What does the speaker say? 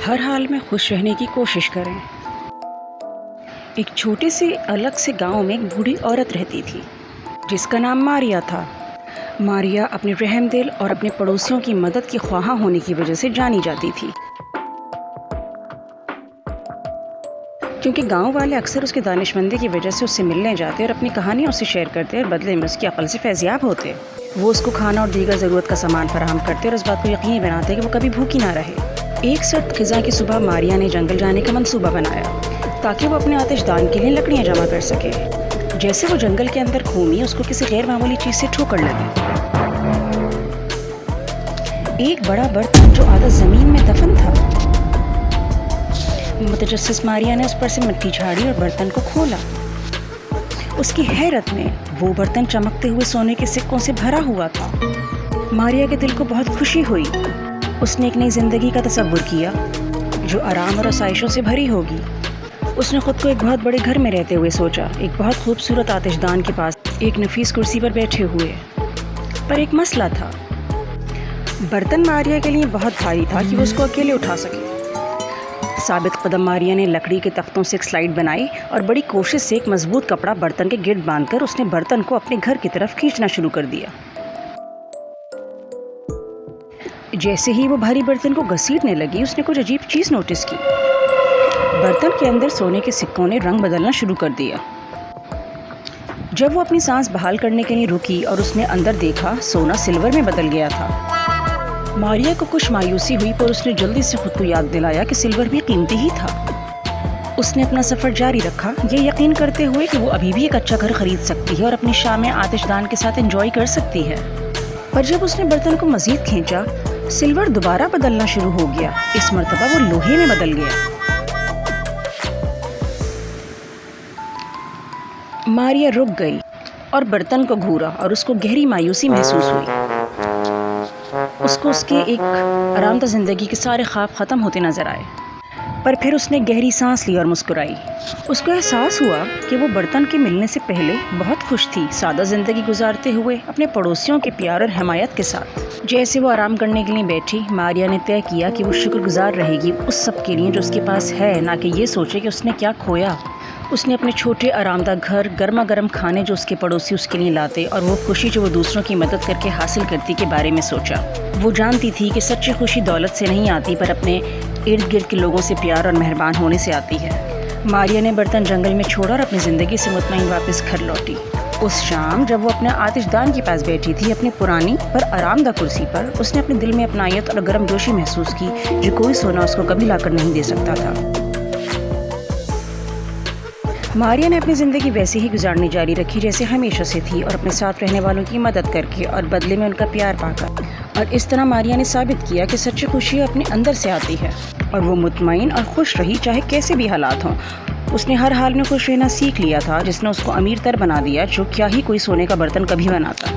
ہر حال میں خوش رہنے کی کوشش کریں۔ ایک چھوٹے سے الگ سے گاؤں میں ایک بوڑھی عورت رہتی تھی جس کا نام ماریا تھا۔ ماریا اپنے رحم دل اور اپنے پڑوسیوں کی مدد کی خواہاں ہونے کی وجہ سے جانی جاتی تھی، کیونکہ گاؤں والے اکثر اس کی دانش مندی کی وجہ سے اس سے ملنے جاتے اور اپنی کہانیاں اس سے شیئر کرتے اور بدلے میں اس کی عقل سے فیضیاب ہوتے۔ وہ اس کو کھانا اور دیگر ضرورت کا سامان فراہم کرتے اور اس بات کو یقینی بناتے کہ وہ کبھی بھوکی نہ رہے۔ ایک سرد خزاں کی صبح ماریا نے جنگل جانے کا منصوبہ بنایا تاکہ وہ اپنے آتش دان کے لیے لکڑیاں جمع کر سکے۔ جیسے وہ جنگل کے اندر گھومی، اس کو کسی غیر معمولی چیز سے ٹھوکر لگی۔ ایک بڑا برتن جو آدھا زمین میں دفن تھا۔ متجسس ماریا نے اس پر سے مٹی جھاڑی اور برتن کو کھولا۔ اس کی حیرت میں وہ برتن چمکتے ہوئے سونے کے سکوں سے بھرا ہوا تھا۔ ماریا کے دل کو بہت خوشی ہوئی۔ اس نے ایک نئی زندگی کا تصور کیا جو آرام اور آسائشوں سے بھری ہوگی۔ اس نے خود کو ایک بہت بڑے گھر میں رہتے ہوئے سوچا، ایک بہت خوبصورت آتش دان کے پاس ایک نفیس کرسی پر بیٹھے ہوئے۔ پر ایک مسئلہ تھا۔ برتن ماریا کے لیے بہت بھاری تھا کہ وہ اس کو اکیلے اٹھا سکے۔ ثابت قدم ماریا نے لکڑی کے تختوں سے ایک سلائڈ بنائی اور بڑی کوشش سے ایک مضبوط کپڑا برتن کے گرد باندھ کر اس نے برتن کو اپنے گھر کی طرف کھینچنا شروع کر دیا۔ جیسے ہی وہ بھاری برتن کو گھسیٹنے لگی، اس نے کچھ عجیب چیز نوٹس کی۔ برتن کے اندر سونے کے سکوں نے رنگ بدلنا شروع کر دیا۔ جب وہ اپنی سانس بحال کرنے کے لیے رکی اور اس نے اندر دیکھا، سونا سلور میں بدل گیا تھا۔ ماریا کو کچھ مایوسی ہوئی، پر اس نے جلدی سے خود کو یاد دلایا کہ سلور بھی قیمتی ہی تھا۔ اس نے اپنا سفر جاری رکھا، یہ یقین کرتے ہوئے کہ وہ ابھی بھی ایک اچھا گھر خرید سکتی ہے اور اپنی شامیں آتش دان کے ساتھ انجوائے کر سکتی ہے۔ پر جب اس نے برتن کو مزید کھینچا، سلور دوبارہ بدلنا شروع ہو گیا۔ اس مرتبہ وہ لوہے میں بدل گیا۔ ماریا رک گئی اور برتن کو گھورا اور اس کو گہری مایوسی محسوس ہوئی۔ اس کو اس کے ایک آرام دہ زندگی کے سارے خواب ختم ہوتے نظر آئے۔ پر پھر اس نے گہری سانس لی اور مسکرائی۔ اس کو احساس ہوا کہ وہ برتن کے ملنے سے پہلے بہت خوش تھی، سادہ زندگی گزارتے ہوئے اپنے پڑوسیوں کے پیار اور حمایت کے ساتھ۔ جیسے وہ آرام کرنے کے لیے بیٹھی، ماریا نے طے کیا کہ وہ شکر گزار رہے گی اس سب کے لیے جو اس کے پاس ہے، نہ کہ یہ سوچے کہ اس نے کیا کھویا۔ اس نے اپنے چھوٹے آرام دہ گھر، گرما گرم کھانے جو اس کے پڑوسی اس کے لیے لاتے، اور وہ خوشی جو وہ دوسروں کی مدد کر کے حاصل کرتی کے بارے میں سوچا۔ وہ جانتی تھی کہ سچی خوشی دولت سے نہیں آتی، پر اپنے ارد گرد کے لوگوں سے پیار اور مہربان ہونے سے آتی ہے۔ ماریا نے برتن جنگل میں چھوڑا اور اپنی زندگی سے مطمئن واپس گھر لوٹی۔ اس شام جب وہ اپنے آتش دان کے پاس بیٹھی تھی، اپنی پرانی پر آرام دہ کرسی پر، اس نے اپنے دل میں اپنائیت اور گرم جوشی محسوس کی جو کوئی سونا اس کو کبھی لا کر نہیں دے سکتا تھا۔ ماریا نے اپنی زندگی ویسے ہی گزارنی جاری رکھی جیسے ہمیشہ سے تھی، اور اپنے ساتھ رہنے والوں کی مدد کر کے اور بدلے میں ان کا پیار پا کر۔ اور اس طرح ماریا نے ثابت کیا کہ سچی خوشی اپنے اندر سے آتی ہے، اور وہ مطمئن اور خوش رہی چاہے کیسے بھی حالات ہوں۔ اس نے ہر حال میں خوش رہنا سیکھ لیا تھا، جس نے اس کو امیر تر بنا دیا جو کیا ہی کوئی سونے کا برتن کبھی بناتا۔